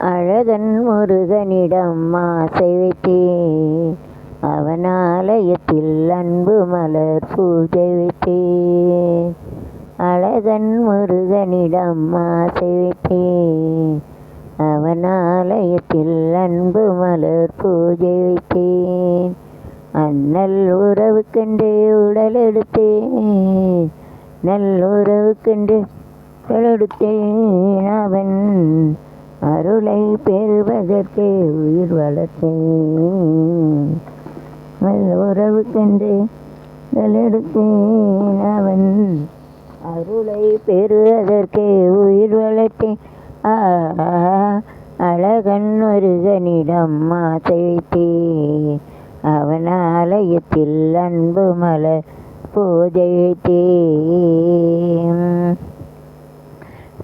அழகன் முருகனிடம் ஆசை வைத்தேன், அவன் ஆலயத்தில் அன்பு மலர் பூஜை வைத்தேன். அழகன் முருகனிடம் ஆசை வைத்தேன், அவன் ஆலயத்தில் அன்பு மலர் பூஜை வைத்தேன். அந்நல் உறவுக்கென்று உடல் எடுத்தேன், நல்லுறவுக்கென்று உடல் எடுத்தேன். அவன் அருளை பெறுவதற்கே உயிர் வளர்த்தேன். நல்லுறவுக்கென்று உடல் எடுத்தேன். அவன் அருளை பெறுவதற்கே உயிர் வளர்த்தேன். அழகன் முருகனிடம் ஆசை வைத்தேன், அவன் ஆலயத்தில் அன்பு மலர் பூஜை வைத்தேன்.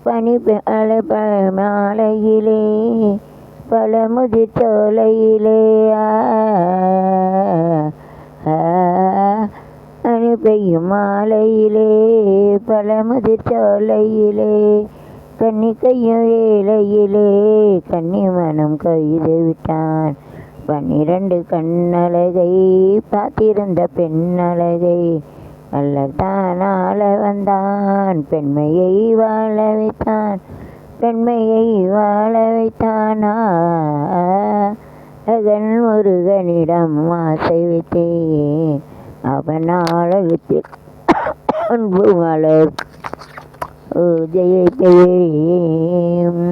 பனி மாலையிலே பழமுதிர் சோலையிலே பனி பெய்யும் மாலையிலே பழமுதிர் சோலையிலே கன்னிக்கையும் வேலையிலே கன்னி மனம் கொய்து விட்டான். 12 கண்ணழகை பார்த்திருந்த பெண்ணழகை அல்லத்தான் ஆள வந்தான். பெண்மையை வாழ வைத்தான், பெண்மையை வாழ வைத்தான். அழகன் முருகனிடம் ஆசை வைத்தேன், அவன் ஆலயத்தில் அன்பு மலர் பூஜை வைத்தேன்.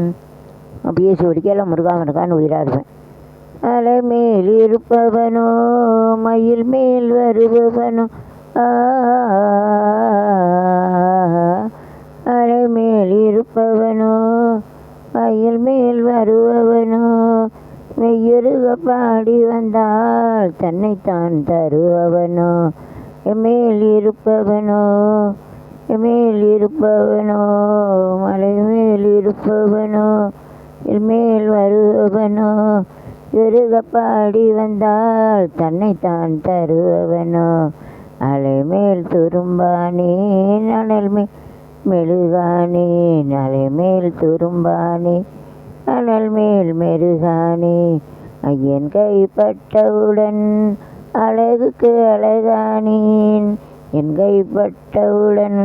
அப்படியே சொல்லிக்கலாம், முருகா முருகான்னு உயிராக இருப்பேன். அலை மேல் இருப்பவனோ மயில் மேல் வருபவனோ, அலை மேல் இருப்பவனோ மயில் மேல் வருபவனோ, மெய்யுருக பாடி வந்தால் தன்னைத்தான் தருபவனோ. எமேல் இருப்பவனோ எமேல் இருப்பவனோ மலை மேல் இருப்பவனோ மேல் வருபவனோ, இருக பாடி வந்தால் தன்னைத்தான் தருபவனோ. அலை மேல் துரும்பானேன் அனல் மேல் மெழுகானேன், அலை மேல் துரும்பானேன் அனல் மேல் மெருகானேன். ஐயன் கைப்பட்டவுடன் அழகுக்கு அழகானேன், என் கைப்பட்டவுடன்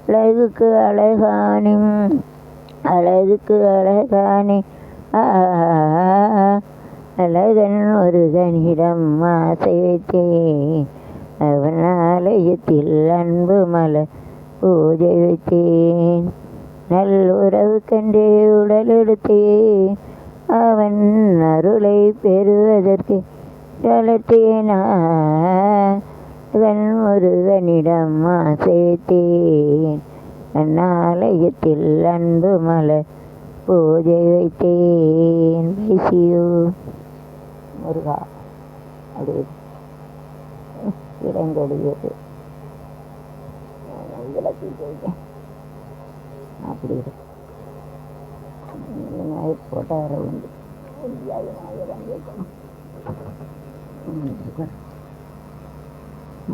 அழகுக்கு அழகானேன், அழகுக்கு அழகானே. அழகன் முருகனிடம் ஆசை வைத்தேன், அவன் ஆலயத்தில் அன்பு மலர் பூஜை வைத்தேன். நல்லுறவுக்கென்றே உடல் எடுத்தேன், அவன் அருளை பெறுவதற்கு வளர்த்தேன். அழகன் முருகனிடம் ஆசை வைத்தேன், அவன் ஆலயத்தில் அன்பு மலர் பூஜை வைத்தேன். பேசியோ முருகா அப்படி இடங்கொடியது விளக்கி போயிட்டேன். அப்படி இருக்கு போட்டோ வர உண்டு.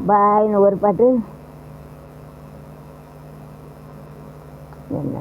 பாய்னு ஒரு பாட்டு என்ன